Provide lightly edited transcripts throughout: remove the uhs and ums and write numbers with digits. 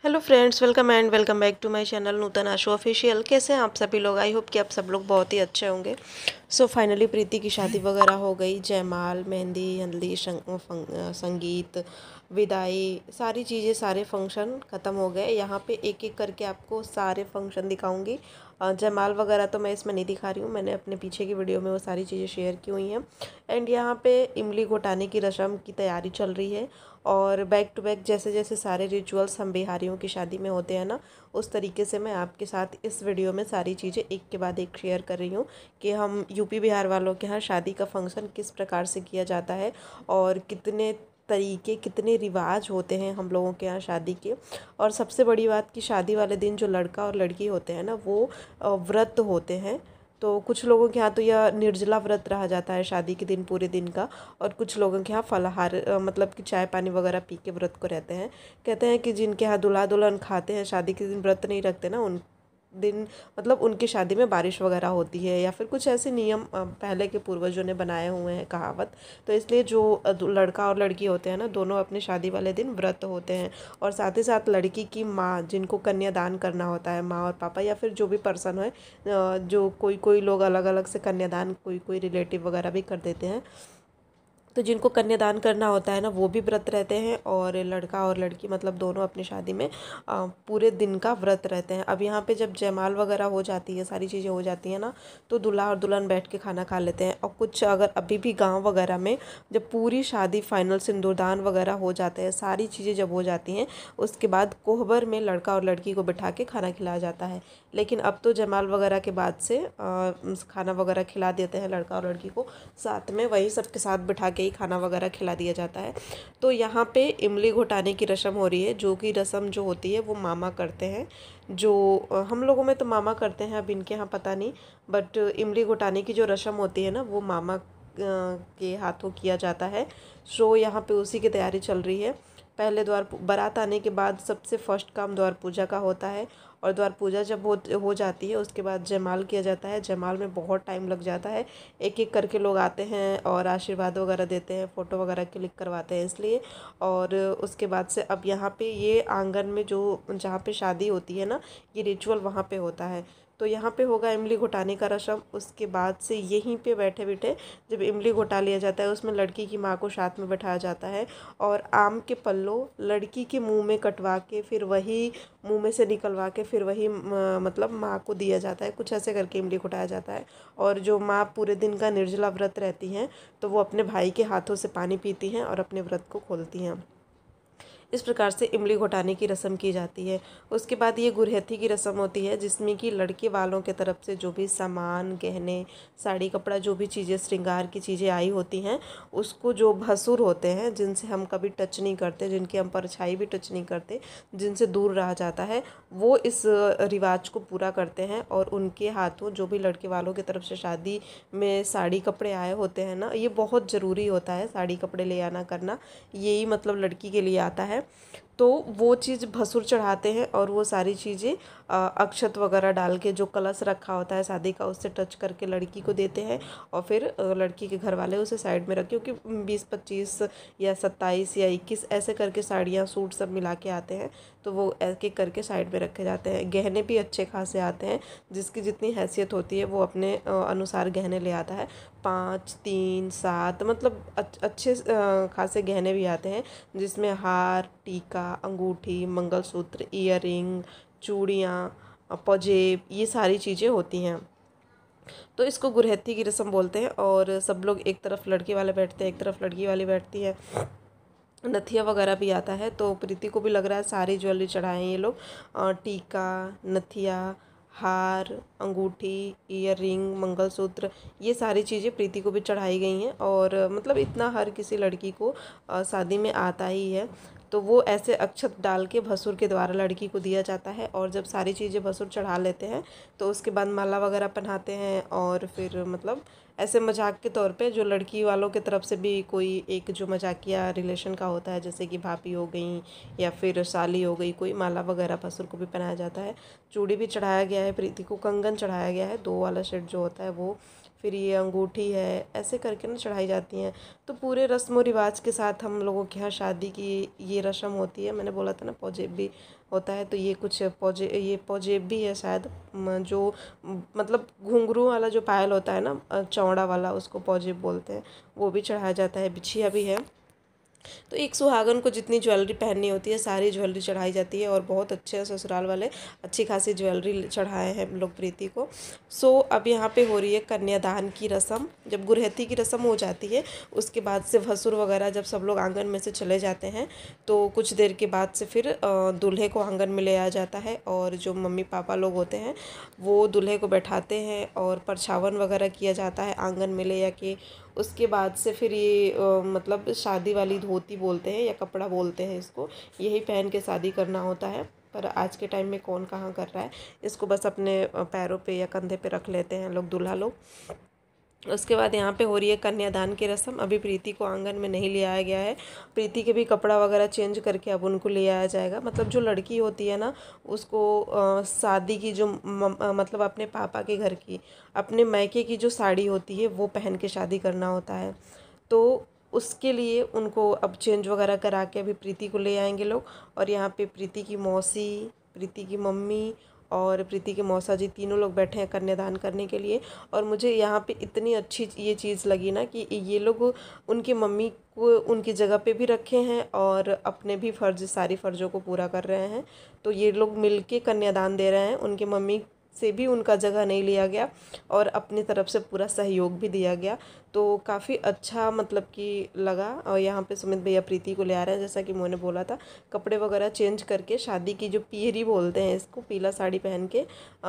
Hello friends, welcome and welcome back to my channel Nutan Ashu official. कैसे हैं आप सभी लोग? आई होप कि आप सब लोग बहुत ही अच्छे होंगे। सो फाइनली प्रीति की शादी वगैरह हो गई। जयमाल, मेहंदी, हल्दी, संगीत, विदाई, सारी चीज़ें, सारे फंक्शन ख़त्म हो गए। यहाँ पे एक एक करके आपको सारे फंक्शन दिखाऊंगी। जयमाल वगैरह तो मैं इसमें नहीं दिखा रही हूँ, मैंने अपने पीछे की वीडियो में वो सारी चीज़ें शेयर की हुई हैं। एंड यहाँ पे इमली घोटाने की रस्म की तैयारी चल रही है। और बैक टू बैक जैसे जैसे सारे रिचुअल्स हम बिहारियों की शादी में होते हैं ना, उस तरीके से मैं आपके साथ इस वीडियो में सारी चीज़ें एक के बाद एक शेयर कर रही हूँ कि हम यूपी बिहार वालों के यहाँ शादी का फंक्शन किस प्रकार से किया जाता है और कितने तरीके, कितने रिवाज होते हैं हम लोगों के यहाँ शादी के। और सबसे बड़ी बात कि शादी वाले दिन जो लड़का और लड़की होते हैं ना, वो व्रत होते हैं। तो कुछ लोगों के यहाँ तो यह निर्जला व्रत रहा जाता है शादी के दिन, पूरे दिन का। और कुछ लोगों के यहाँ फलाहार, मतलब कि चाय पानी वगैरह पी के व्रत को रहते हैं। कहते हैं कि जिनके यहाँ दूल्हा दुल्हन खाते हैं, शादी के दिन व्रत नहीं रखते ना, उन दिन मतलब उनकी शादी में बारिश वगैरह होती है, या फिर कुछ ऐसे नियम पहले के पूर्वजों ने बनाए हुए हैं, कहावत। तो इसलिए जो लड़का और लड़की होते हैं ना, दोनों अपने शादी वाले दिन व्रत होते हैं। और साथ ही साथ लड़की की माँ, जिनको कन्यादान करना होता है, माँ और पापा या फिर जो भी पर्सन है, जो कोई कोई लोग अलग अलग से कन्यादान, कोई कोई रिलेटिव वगैरह भी कर देते हैं। तो जिनको कन्यादान करना होता है ना, वो भी व्रत रहते हैं। और लड़का और लड़की मतलब दोनों अपनी शादी में पूरे दिन का व्रत रहते हैं। अब यहाँ पे जब जयमाल वगैरह हो जाती है, सारी चीज़ें हो जाती हैं ना, तो दूल्हा और दुल्हन बैठ के खाना खा लेते हैं। और कुछ अगर अभी भी गांव वगैरह में जब पूरी शादी फाइनल सिंदूरदान वगैरह हो जाते हैं, सारी चीज़ें जब हो जाती हैं, उसके बाद कोहबर में लड़का और लड़की को बिठा के खाना खिलाया जाता है। लेकिन अब तो जयमाल वगैरह के बाद से खाना वगैरह खिला देते हैं लड़का और लड़की को, साथ में वही सबके साथ बिठा के ही खाना वगैरह खिला दिया जाता है। तो यहाँ पे इमली घोटाने की रस्म हो रही है, जो कि रस्म जो होती है वो मामा करते हैं। जो हम लोगों में तो मामा करते हैं, अब इनके यहाँ पता नहीं। बट इमली घोटाने की जो रस्म होती है ना, वो मामा के हाथों किया जाता है। सो यहाँ पे उसी की तैयारी चल रही है। पहले द्वार बारात आने के बाद सबसे फर्स्ट काम द्वार पूजा का होता है। और द्वार पूजा जब हो जाती है, उसके बाद जयमाल किया जाता है। जयमाल में बहुत टाइम लग जाता है, एक एक करके लोग आते हैं और आशीर्वाद वगैरह देते हैं, फ़ोटो वगैरह क्लिक करवाते हैं इसलिए। और उसके बाद से अब यहाँ पे ये आंगन में जो जहाँ पे शादी होती है ना, ये रिचुअल वहाँ पे होता है। तो यहाँ पे होगा इमली घोटाने का रस्म। उसके बाद से यहीं पे बैठे बैठे जब इमली घोटा लिया जाता है, उसमें लड़की की माँ को साथ में बैठाया जाता है। और आम के पल्लो लड़की के मुंह में कटवा के, फिर वही मुंह में से निकलवा के, फिर वही मतलब माँ को दिया जाता है। कुछ ऐसे करके इमली घोटाया जाता है। और जो माँ पूरे दिन का निर्जला व्रत रहती हैं, तो वो अपने भाई के हाथों से पानी पीती हैं और अपने व्रत को खोलती हैं। इस प्रकार से इमली घोटाने की रस्म की जाती है। उसके बाद ये गुरहथी की रस्म होती है, जिसमें कि लड़के वालों के तरफ से जो भी सामान, गहने, साड़ी, कपड़ा, जो भी चीज़ें, श्रृंगार की चीज़ें आई होती हैं, उसको जो भसुर होते हैं, जिनसे हम कभी टच नहीं करते, जिनकी हम परछाई भी टच नहीं करते, जिनसे दूर रहा जाता है, वो इस रिवाज को पूरा करते हैं। और उनके हाथों जो भी लड़के वालों की तरफ से शादी में साड़ी कपड़े आए होते हैं ना, ये बहुत ज़रूरी होता है, साड़ी कपड़े ले आना करना, यही मतलब लड़की के लिए आता है। तो वो चीज़ भसुर चढ़ाते हैं और वो सारी चीज़ें अक्षत वगैरह डाल के, जो कलश रखा होता है शादी का, उससे टच करके लड़की को देते हैं। और फिर लड़की के घर वाले उसे साइड में रख, क्योंकि 20-25 या 27 या 21 ऐसे करके साड़ियाँ, सूट सब मिला के आते हैं। तो वो एक एक करके साइड में रखे जाते हैं। गहने भी अच्छे खासे आते हैं, जिसकी जितनी हैसियत होती है वो अपने अनुसार गहने ले आता है। 5, 3, 7 मतलब अच्छे खासे गहने भी आते हैं, जिसमें हार, टीका, अंगूठी, मंगलसूत्र, ईयरिंग, चूड़ियाँ, पजेब, ये सारी चीज़ें होती हैं। तो इसको गुरहथी की रस्म बोलते हैं। और सब लोग एक तरफ लड़के वाले बैठते हैं, एक तरफ लड़की वाली बैठती है। नथिया वगैरह भी आता है, तो प्रीति को भी लग रहा है सारी ज्वेलरी चढ़ाएं ये लोग। टीका, नथिया, हार, अंगूठी, ईयर रिंग, मंगलसूत्र, ये सारी चीज़ें प्रीति को भी चढ़ाई गई हैं। और मतलब इतना हर किसी लड़की को शादी में आता ही है। तो वो ऐसे अक्षत डाल के भसुर के द्वारा लड़की को दिया जाता है। और जब सारी चीज़ें भसुर चढ़ा लेते हैं, तो उसके बाद माला वगैरह पहनाते हैं। और फिर मतलब ऐसे मजाक के तौर पे जो लड़की वालों की तरफ से भी कोई एक जो मजाकिया रिलेशन का होता है, जैसे कि भाभी हो गई या फिर साली हो गई, कोई माला वगैरह भसुर को भी पहनाया जाता है। चूड़ी भी चढ़ाया गया है प्रीति को, कंगन चढ़ाया गया है, 2 वाला सेट जो होता है वो। फिर ये अंगूठी है, ऐसे करके ना चढ़ाई जाती हैं। तो पूरे रस्म और रिवाज के साथ हम लोगों के यहाँ शादी की ये रस्म होती है। मैंने बोला था ना पौजेब भी होता है, तो ये कुछ ये पौजेब भी है शायद, जो मतलब घुंघरू वाला जो पायल होता है ना चौड़ा वाला, उसको पौजेब बोलते हैं, वो भी चढ़ाया जाता है। बिछिया भी है। तो एक सुहागन को जितनी ज्वेलरी पहननी होती है सारी ज्वेलरी चढ़ाई जाती है, और बहुत अच्छे ससुराल वाले अच्छी खासी ज्वेलरी चढ़ाए हैं लोग प्रीति को। सो अब यहाँ पे हो रही है कन्यादान की रस्म। जब गुरहथी की रस्म हो जाती है उसके बाद से भसुर वगैरह जब सब लोग आंगन में से चले जाते हैं तो कुछ देर के बाद से फिर दूल्हे को आंगन में ले आया जाता है, और जो मम्मी पापा लोग होते हैं वो दूल्हे को बैठाते हैं और परछावन वगैरह किया जाता है आंगन में ले आके। उसके बाद से फिर ये मतलब शादी वाली धोती बोलते हैं या कपड़ा बोलते हैं इसको, यही पहन के शादी करना होता है। पर आज के टाइम में कौन कहाँ कर रहा है, इसको बस अपने पैरों पे या कंधे पे रख लेते हैं लोग दूल्हा लोग। उसके बाद यहाँ पे हो रही है कन्यादान की रस्म। अभी प्रीति को आंगन में नहीं ले आया गया है, प्रीति के भी कपड़ा वगैरह चेंज करके अब उनको ले आया जाएगा। मतलब जो लड़की होती है ना उसको शादी की जो मतलब अपने पापा के घर की, अपने मायके की जो साड़ी होती है वो पहन के शादी करना होता है। तो उसके लिए उनको अब चेंज वगैरह करा के अभी प्रीति को ले आएंगे लोग। और यहाँ पे प्रीति की मौसी, प्रीति की मम्मी और प्रीति के मौसा जी तीनों लोग बैठे हैं कन्यादान करने के लिए। और मुझे यहाँ पे इतनी अच्छी ये चीज़ लगी ना कि ये लोग उनकी मम्मी को उनकी जगह पे भी रखे हैं और अपने भी सारी फ़र्ज़ों को पूरा कर रहे हैं। तो ये लोग मिलके कन्यादान दे रहे हैं, उनकी मम्मी से भी उनका जगह नहीं लिया गया और अपनी तरफ से पूरा सहयोग भी दिया गया। तो काफ़ी अच्छा मतलब कि लगा। और यहाँ पे सुमित भैया प्रीति को ले आ रहे हैं, जैसा कि मैंने बोला था, कपड़े वगैरह चेंज करके शादी की जो पियरी बोलते हैं इसको, पीला साड़ी पहन के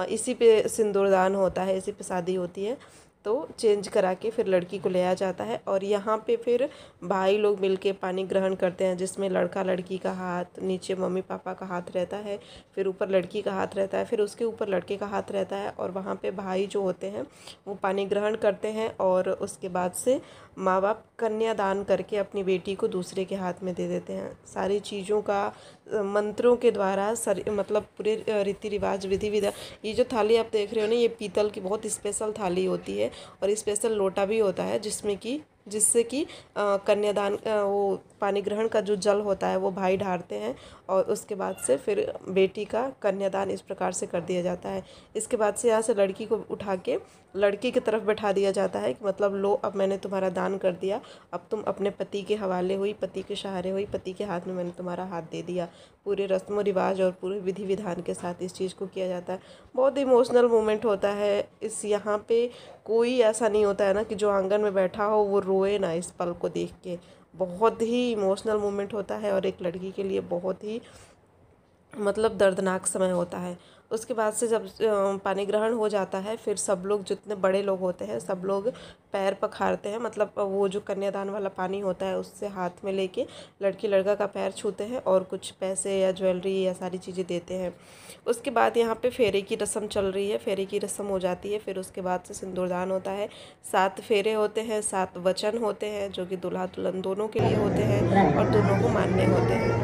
इसी पे सिंदूरदान होता है, इसी पे शादी होती है। तो चेंज करा के फिर लड़की को ले आया जाता है। और यहाँ पे फिर भाई लोग मिलके पानी ग्रहण करते हैं, जिसमें लड़का लड़की का हाथ, नीचे मम्मी पापा का हाथ रहता है, फिर ऊपर लड़की का हाथ रहता है, फिर उसके ऊपर लड़के का हाथ रहता है। और वहाँ पे भाई जो होते हैं वो पानी ग्रहण करते हैं और उसके बाद से माँ बाप कन्यादान करके अपनी बेटी को दूसरे के हाथ में दे देते हैं। सारी चीज़ों का मंत्रों के द्वारा मतलब पूरे रीति रिवाज विधि विधान। ये जो थाली आप देख रहे हो ना, ये पीतल की बहुत स्पेशल थाली होती है और स्पेशल लोटा भी होता है जिससे कि कन्यादान वो पानी ग्रहण का जो जल होता है वो भाई ढारते हैं। और उसके बाद से फिर बेटी का कन्यादान इस प्रकार से कर दिया जाता है। इसके बाद से यहाँ से लड़की को उठा के लड़की की तरफ बैठा दिया जाता है कि मतलब लो, अब मैंने तुम्हारा दान कर दिया, अब तुम अपने पति के हवाले हुई, पति के सहारे हुई, पति के हाथ में मैंने तुम्हारा हाथ दे दिया। पूरे रस्म रिवाज और पूरे विधि विधान के साथ इस चीज़ को किया जाता है। बहुत इमोशनल मोमेंट होता है इस यहाँ पे। कोई ऐसा नहीं होता है ना कि जो आंगन में बैठा हो वो रोए ना इस पल को देख के। बहुत ही इमोशनल मोमेंट होता है और एक लड़की के लिए बहुत ही मतलब दर्दनाक समय होता है। उसके बाद से जब पानी ग्रहण हो जाता है फिर सब लोग, जितने बड़े लोग होते हैं सब लोग पैर पखारते हैं, मतलब वो जो कन्यादान वाला पानी होता है उससे हाथ में लेके लड़की लड़का का पैर छूते हैं और कुछ पैसे या ज्वेलरी या सारी चीज़ें देते हैं। उसके बाद यहाँ पे फेरे की रस्म चल रही है, फेरे की रस्म हो जाती है। फिर उसके बाद से सिंदूरदान होता है, 7 फेरे होते हैं, 7 वचन होते हैं जो कि दूल्हा दुल्हन दोनों के लिए होते हैं और दोनों को मानने होते हैं।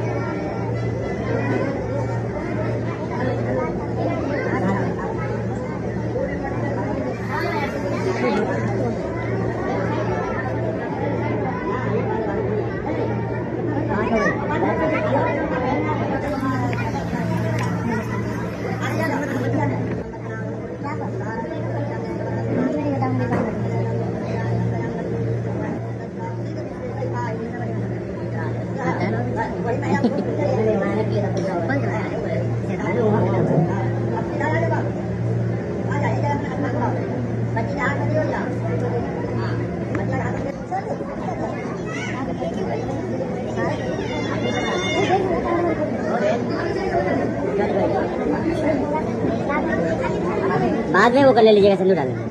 बाद में वो कर ले लीजिएगा, सिंदूर डालेंगे।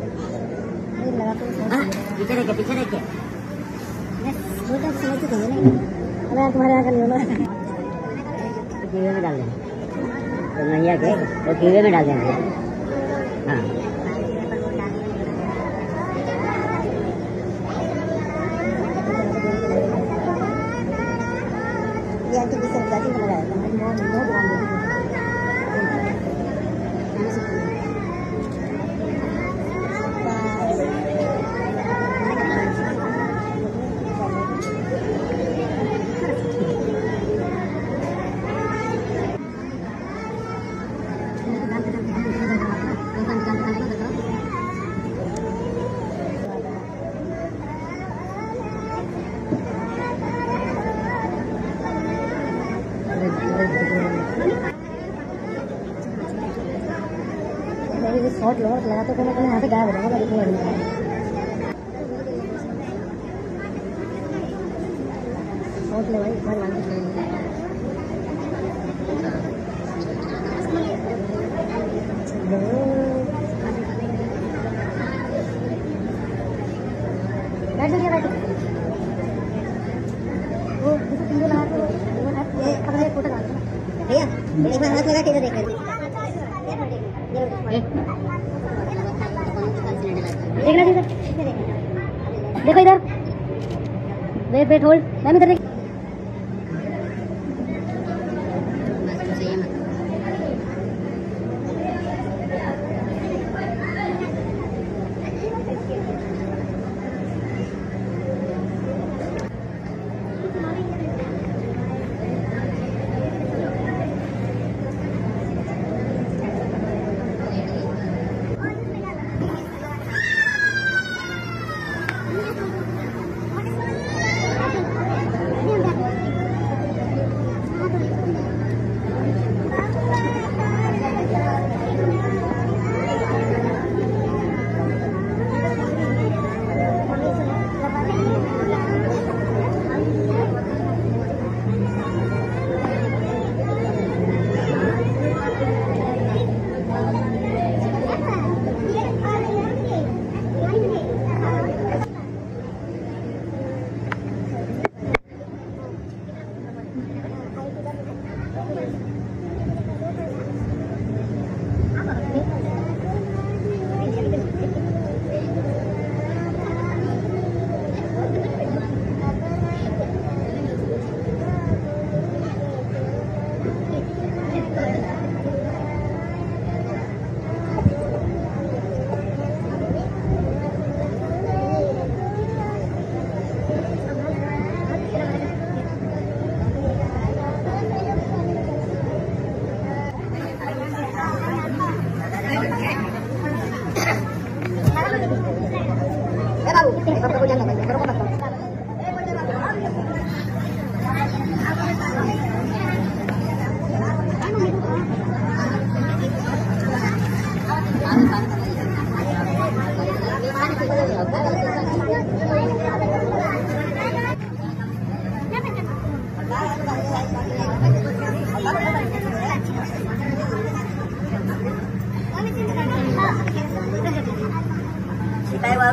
पीछे देख के तुम्हारे यहाँ कर लियो ना, कीवे में डाल देंगे तो मैया के वो कीवे में डाल देंगे। हाँ शॉट लगा तो कोने यहाँ से गायब हो जाएगा। शॉट ले भाई, एक बार लाइन से बैठ गया बैठ वो तीनों लगा के ये अपने फोटो डाल भैया एक बार हाथ लगा के देख देखना इधर देखो इधर वेट होल्ड मैम इधर देख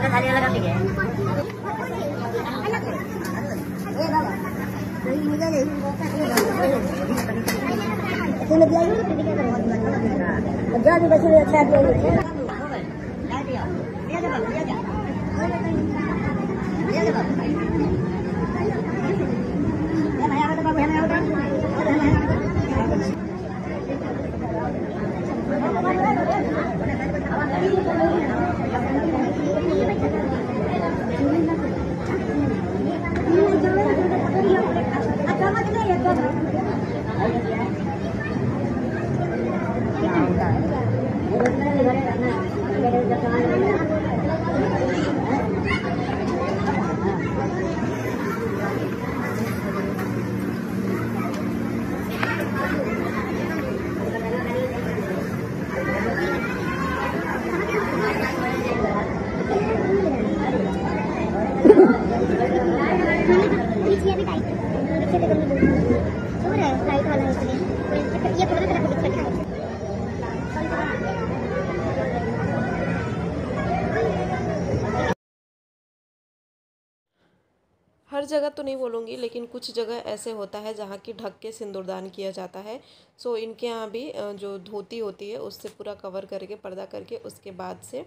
खाली लगा ठीक है जा भी बच्चे अच्छा हर जगह तो नहीं बोलूँगी, लेकिन कुछ जगह ऐसे होता है जहाँ की ढक के सिंदूरदान किया जाता है। सो इनके यहाँ भी जो धोती होती है उससे पूरा कवर करके पर्दा करके उसके बाद से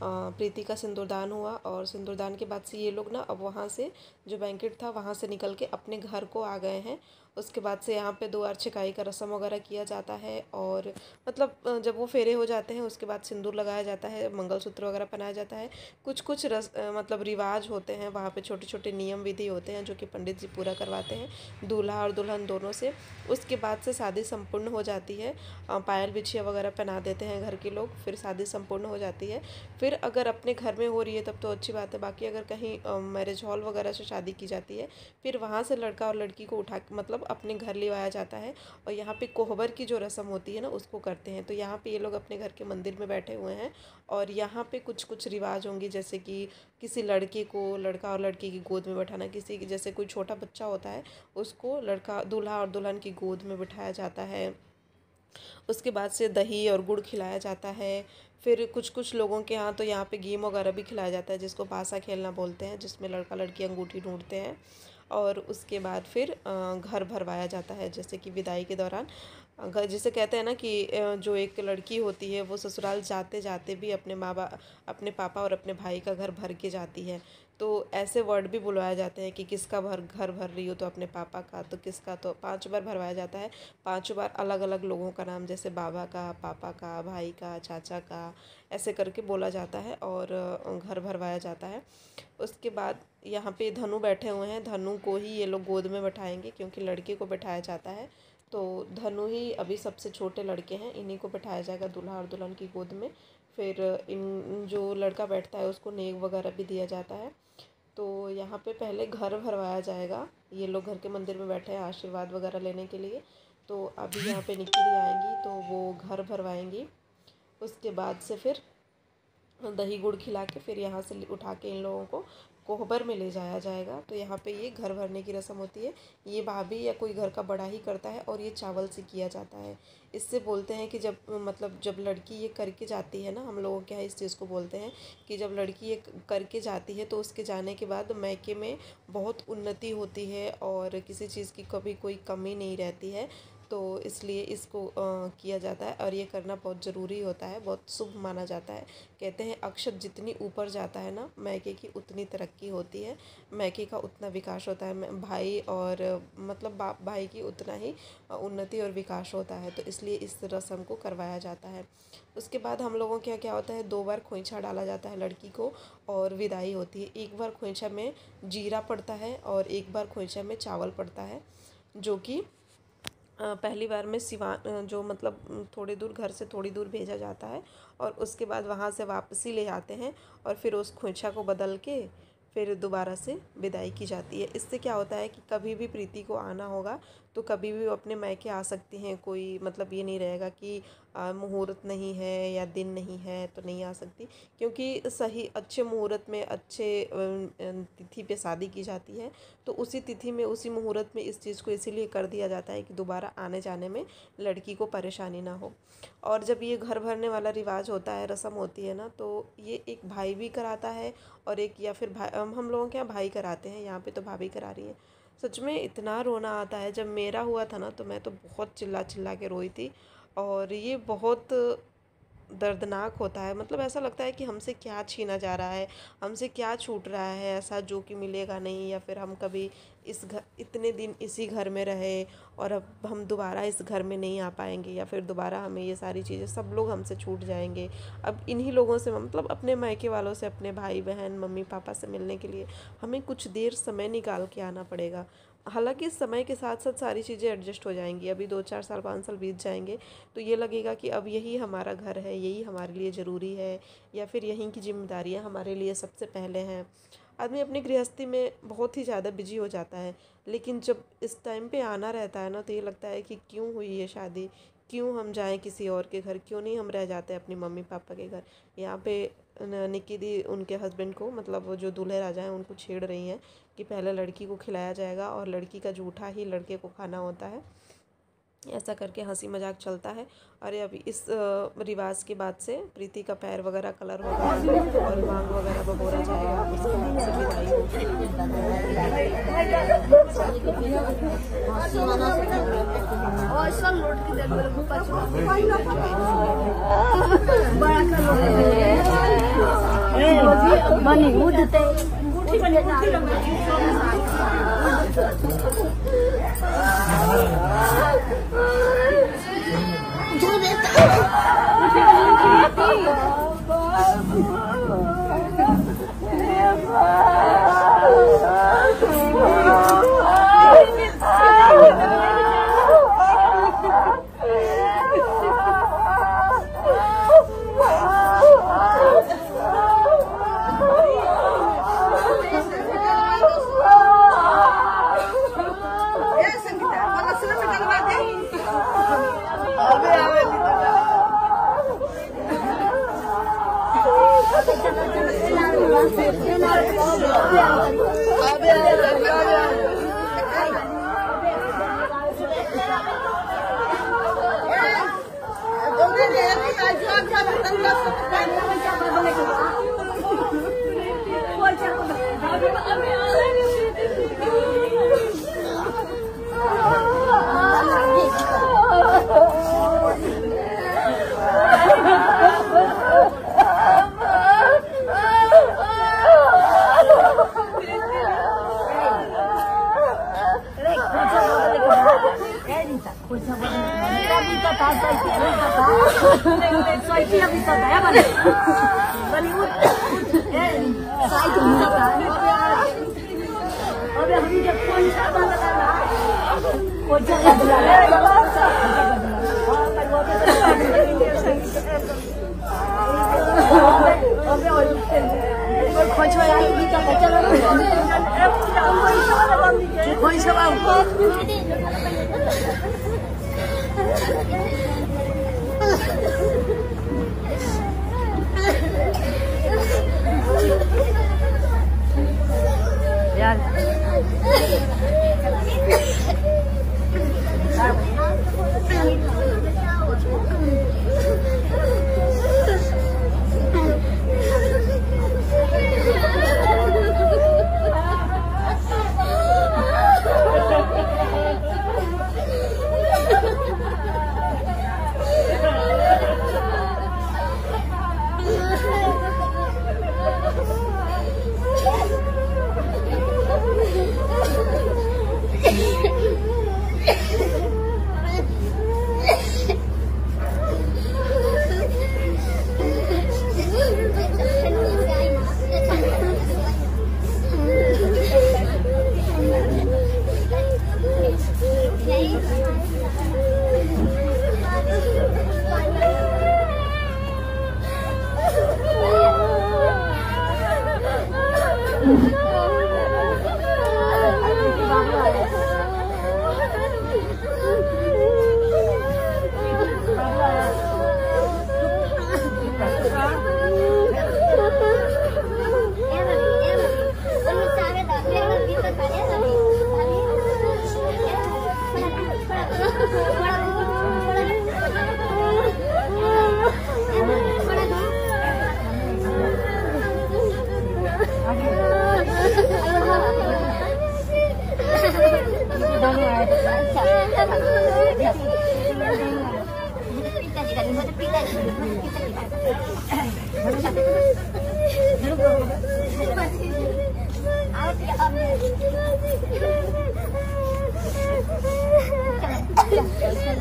प्रीति का सिंदूरदान हुआ। और सिंदूरदान के बाद से ये लोग ना अब वहाँ से जो बैंकेट था वहाँ से निकल के अपने घर को आ गए हैं। उसके बाद से यहाँ पे 2 बार छिकाई का रस्म वगैरह किया जाता है। और मतलब जब वो फेरे हो जाते हैं उसके बाद सिंदूर लगाया जाता है, मंगलसूत्र वगैरह पहनाया जाता है। कुछ कुछ मतलब रिवाज होते हैं वहाँ पे, छोटे छोटे नियम विधि होते हैं जो कि पंडित जी पूरा करवाते हैं दूल्हा और दुल्हन दोनों से। उसके बाद से शादी संपूर्ण हो जाती है। पायल बिछिया वगैरह पहना देते हैं घर के लोग, फिर शादी संपूर्ण हो जाती है। फिर अगर अपने घर में हो रही है तब तो अच्छी बात है, बाकी अगर कहीं मैरिज हॉल वगैरह से शादी की जाती है फिर वहाँ से लड़का और लड़की को उठा मतलब मतलब अपने घर ले आया जाता है और यहाँ पे कोहबर की जो रस्म होती है ना उसको करते हैं। तो यहाँ पे ये लोग अपने घर के मंदिर में बैठे हुए हैं और यहाँ पे कुछ कुछ रिवाज होंगे, जैसे कि किसी लड़के को लड़का और लड़की की गोद में बैठाना, किसी की जैसे कोई छोटा बच्चा होता है उसको लड़का दूल्हा और दुल्हन की गोद में बिठाया जाता है। उसके बाद से दही और गुड़ खिलाया जाता है। फिर कुछ कुछ लोगों के यहाँ तो यहाँ पे गेम वगैरह भी खिलाया जाता है जिसको पासा खेलना बोलते हैं, जिसमें लड़का लड़की अंगूठी ढूंढते हैं। और उसके बाद फिर घर भरवाया जाता है, जैसे कि विदाई के दौरान घर, जिसे कहते हैं ना कि जो एक लड़की होती है वो ससुराल जाते जाते भी अपने पापा और अपने भाई का घर भर के जाती है। तो ऐसे वर्ड भी बुलवाए जाते हैं कि किसका घर भर रही हो, तो अपने पापा का, तो किसका, तो 5 बार भरवाया जाता है। 5 बार अलग अलग लोगों का नाम, जैसे बाबा का, पापा का, भाई का, चाचा का, ऐसे करके बोला जाता है और घर भरवाया जाता है। उसके बाद यहाँ पे धनु बैठे हुए हैं, धनु को ही ये लोग गोद में बैठाएंगे क्योंकि लड़के को बैठाया जाता है। तो धनु ही अभी सबसे छोटे लड़के हैं, इन्हीं को बैठाया जाएगा दूल्हा और दुल्हन की गोद में। फिर इन जो लड़का बैठता है उसको नेग वगैरह भी दिया जाता है। तो यहाँ पे पहले घर भरवाया जाएगा, ये लोग घर के मंदिर में बैठे हैं आशीर्वाद वगैरह लेने के लिए। तो अभी यहाँ पे निकी दी आएंगी तो वो घर भरवाएंगी। उसके बाद से फिर दही गुड़ खिला के फिर यहाँ से उठा के इन लोगों को कोहबर में ले जाया जाएगा। तो यहाँ पे ये घर भरने की रस्म होती है, ये भाभी या कोई घर का बड़ा ही करता है और ये चावल से किया जाता है। इससे बोलते हैं कि जब लड़की ये करके जाती है ना, हम लोगों के यहाँ इस चीज़ को बोलते हैं कि जब लड़की ये करके जाती है तो उसके जाने के बाद मैके में बहुत उन्नति होती है और किसी चीज़ की कभी कोई कमी नहीं रहती है। तो इसलिए इसको किया जाता है और ये करना बहुत ज़रूरी होता है, बहुत शुभ माना जाता है। कहते हैं अक्षत जितनी ऊपर जाता है ना मैके की उतनी तरक्की होती है, मैके का उतना विकास होता है, भाई और मतलब भाई की उतना ही उन्नति और विकास होता है। तो इसलिए इस रस्म को करवाया जाता है। उसके बाद हम लोगों के यहाँ क्या होता है, 2 बार खोइंछा डाला जाता है लड़की को और विदाई होती है। एक बार खोइंछा में जीरा पड़ता है और एक बार खोइंछा में चावल पड़ता है, जो कि पहली बार में सिवान जो मतलब थोड़ी दूर घर से थोड़ी दूर भेजा जाता है और उसके बाद वहाँ से वापसी ले आते हैं और फिर उस खोइंछा को बदल के फिर दोबारा से विदाई की जाती है। इससे क्या होता है कि कभी भी प्रीति को आना होगा तो कभी भी वो अपने मायके आ सकती हैं, कोई मतलब ये नहीं रहेगा कि मुहूर्त नहीं है या दिन नहीं है तो नहीं आ सकती, क्योंकि सही अच्छे मुहूर्त में अच्छे तिथि पे शादी की जाती है। तो उसी तिथि में उसी मुहूर्त में इस चीज़ को इसीलिए कर दिया जाता है कि दोबारा आने जाने में लड़की को परेशानी ना हो। और जब ये घर भरने वाला रिवाज होता है, रस्म होती है ना, तो ये एक भाई भी कराता है और एक या फिर हम लोगों के यहाँ भाई कराते हैं, यहाँ पे तो भाभी करा रही है। सच में इतना रोना आता है। जब मेरा हुआ था ना तो मैं तो बहुत चिल्ला चिल्ला के रोई थी और ये बहुत दर्दनाक होता है। मतलब ऐसा लगता है कि हमसे क्या छीना जा रहा है, हमसे क्या छूट रहा है ऐसा जो कि मिलेगा नहीं, या फिर हम कभी इतने दिन इसी घर में रहे और अब हम दोबारा इस घर में नहीं आ पाएंगे, या फिर दोबारा हमें ये सारी चीज़ें सब लोग हमसे छूट जाएंगे। अब इन्हीं लोगों से मतलब अपने मायके वालों से, अपने भाई बहन मम्मी पापा से मिलने के लिए हमें कुछ देर समय निकाल के आना पड़ेगा। हालांकि इस समय के साथ साथ सारी चीज़ें एडजस्ट हो जाएंगी। अभी 2-4 साल 5 साल बीत जाएंगे तो ये लगेगा कि अब यही हमारा घर है, यही हमारे लिए ज़रूरी है, या फिर यहीं की जिम्मेदारियां हमारे लिए सबसे पहले हैं। आदमी अपनी गृहस्थी में बहुत ही ज़्यादा बिजी हो जाता है, लेकिन जब इस टाइम पे आना रहता है ना तो ये लगता है कि क्यों हुई ये शादी, क्यों हम जाएं किसी और के घर, क्यों नहीं हम रह जाते अपनी मम्मी पापा के घर। यहाँ पे निकी दी उनके हस्बैंड को, मतलब वो जो दूल्हे राजा हैं, उनको छेड़ रही हैं कि पहले लड़की को खिलाया जाएगा और लड़की का जूठा ही लड़के को खाना होता है। ऐसा करके हंसी मजाक चलता है। अरे अभी इस रिवाज के बाद से प्रीति का पैर वगैरह कलर होगा और मांग वगैरह बबोरा जाएगा। उसके बाद से विदाई होगी।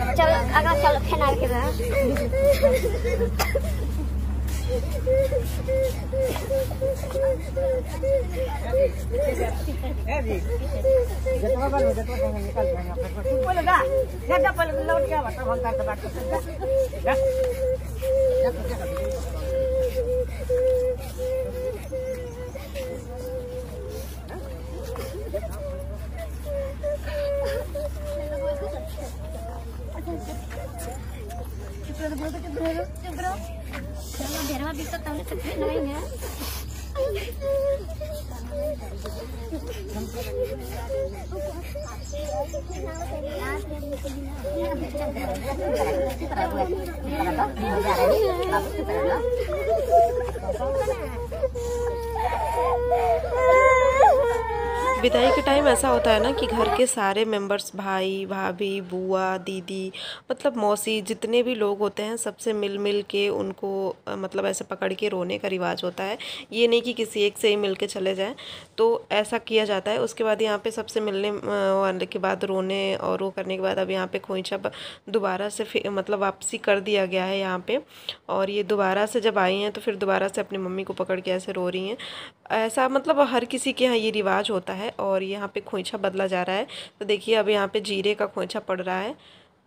चलो अगर चलो खेना के ना विदाई के टाइम ऐसा होता है ना कि घर के सारे मेंबर्स, भाई भाभी, बुआ, दीदी, मतलब मौसी, जितने भी लोग होते हैं सबसे मिल मिल के उनको मतलब ऐसे पकड़ के रोने का रिवाज होता है। ये नहीं कि किसी एक से ही मिल के चले जाएं, तो ऐसा किया जाता है। उसके बाद यहाँ पे सबसे मिलने वाले के बाद रोने और वो करने के बाद अब यहाँ पे खोइंछा दोबारा से मतलब वापसी कर दिया गया है यहाँ पे। और ये दोबारा से जब आई हैं तो फिर दोबारा से अपनी मम्मी को पकड़ के ऐसे रो रही हैं। ऐसा मतलब हर किसी के यहाँ ये रिवाज होता है। और यहाँ पे खोइंछा बदला जा रहा है, तो देखिए अब यहाँ पे जीरे का खोइंछा पड़ रहा है।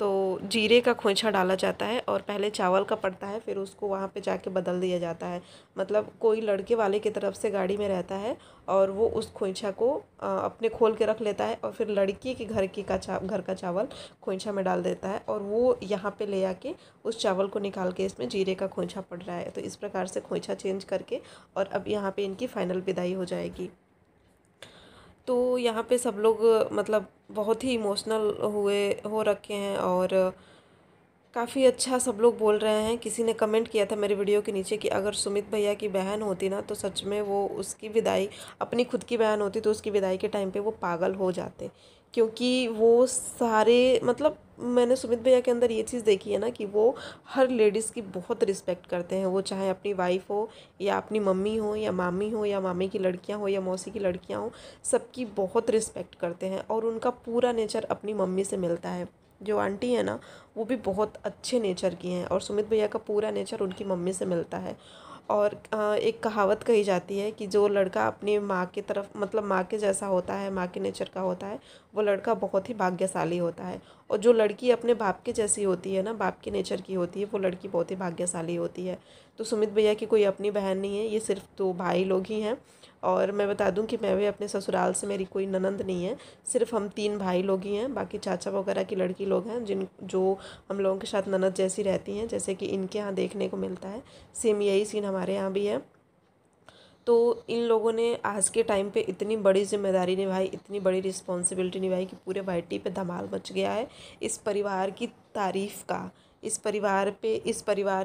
तो जीरे का खोइंछा डाला जाता है और पहले चावल का पड़ता है, फिर उसको वहाँ पे जाके बदल दिया जाता है। मतलब कोई लड़के वाले की तरफ से गाड़ी में रहता है और वो उस खोइंछा को अपने खोल के रख लेता है और फिर लड़की के घर का चावल खोइंछा में डाल देता है और वो यहाँ पे ले आके उस चावल को निकाल के इसमें जीरे का खोइंछा पड़ रहा है। तो इस प्रकार से खोइंछा चेंज करके और अब यहाँ पे इनकी फाइनल विदाई हो जाएगी। तो यहाँ पे सब लोग मतलब बहुत ही इमोशनल हो रखे हैं और काफ़ी अच्छा सब लोग बोल रहे हैं। किसी ने कमेंट किया था मेरे वीडियो के नीचे कि अगर सुमित भैया की बहन होती ना तो सच में वो उसकी विदाई, अपनी खुद की बहन होती तो उसकी विदाई के टाइम पे वो पागल हो जाते, क्योंकि वो सारे मतलब मैंने सुमित भैया के अंदर ये चीज़ देखी है ना कि वो हर लेडीज़ की बहुत रिस्पेक्ट करते हैं। वो चाहे अपनी वाइफ हो या अपनी मम्मी हो या मामी हो या मामी की लड़कियां हो या मौसी की लड़कियां हो, सबकी बहुत रिस्पेक्ट करते हैं और उनका पूरा नेचर अपनी मम्मी से मिलता है। जो आंटी है ना वो भी बहुत अच्छे नेचर की हैं और सुमित भैया का पूरा नेचर उनकी मम्मी से मिलता है। और एक कहावत कही जाती है कि जो लड़का अपनी माँ की तरफ मतलब माँ के जैसा होता है, माँ के नेचर का होता है, वो लड़का बहुत ही भाग्यशाली होता है। और जो लड़की अपने बाप के जैसी होती है ना, बाप के नेचर की होती है, वो लड़की बहुत ही भाग्यशाली होती है। तो सुमित भैया की कोई अपनी बहन नहीं है, ये सिर्फ 2 भाई लोग ही हैं। और मैं बता दूं कि मैं भी अपने ससुराल से, मेरी कोई ननंद नहीं है, सिर्फ हम 3 भाई लोग ही हैं। बाकी चाचा वगैरह की लड़की लोग हैं जो हम लोगों के साथ ननद जैसी रहती हैं, जैसे कि इनके यहाँ देखने को मिलता है। सेम यही सीन हमारे यहाँ भी है। तो इन लोगों ने आज के टाइम पे इतनी बड़ी जिम्मेदारी निभाई, इतनी बड़ी रिस्पॉन्सिबिलिटी निभाई कि पूरे वाईटी पे धमाल मच गया है। इस परिवार की तारीफ़ का, इस परिवार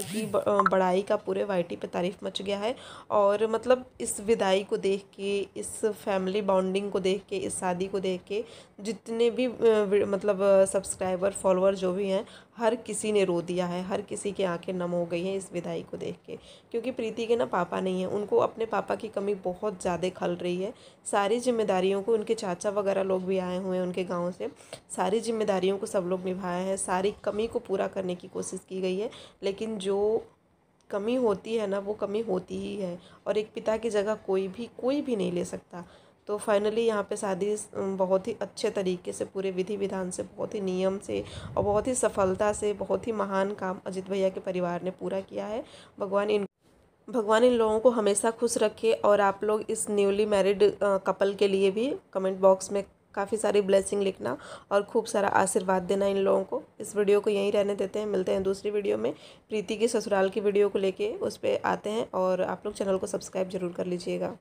की बड़ाई का पूरे वाईटी पे तारीफ़ मच गया है। और मतलब इस विदाई को देख के, इस फैमिली बॉन्डिंग को देख के, इस शादी को देख के जितने भी मतलब सब्सक्राइबर फॉलोअर जो भी हैं, हर किसी ने रो दिया है, हर किसी की आंखें नम हो गई हैं इस विदाई को देख के। क्योंकि प्रीति के ना पापा नहीं हैं, उनको अपने पापा की कमी बहुत ज़्यादा खल रही है। सारी जिम्मेदारियों को उनके चाचा वगैरह लोग भी आए हुए हैं उनके गांव से, सारी जिम्मेदारियों को सब लोग निभाया है, सारी कमी को पूरा करने की कोशिश की गई है। लेकिन जो कमी होती है ना, वो कमी होती ही है और एक पिता की जगह कोई भी नहीं ले सकता। तो फाइनली यहाँ पे शादी बहुत ही अच्छे तरीके से, पूरे विधि विधान से, बहुत ही नियम से और बहुत ही सफलता से, बहुत ही महान काम अजित भैया के परिवार ने पूरा किया है। भगवान इन लोगों को हमेशा खुश रखे। और आप लोग इस न्यूली मैरिड कपल के लिए भी कमेंट बॉक्स में काफ़ी सारी ब्लेसिंग लिखना और खूब सारा आशीर्वाद देना इन लोगों को। इस वीडियो को यहीं रहने देते हैं, मिलते हैं दूसरी वीडियो में। प्रीति की ससुराल की वीडियो को लेके उस पर आते हैं और आप लोग चैनल को सब्सक्राइब जरूर कर लीजिएगा।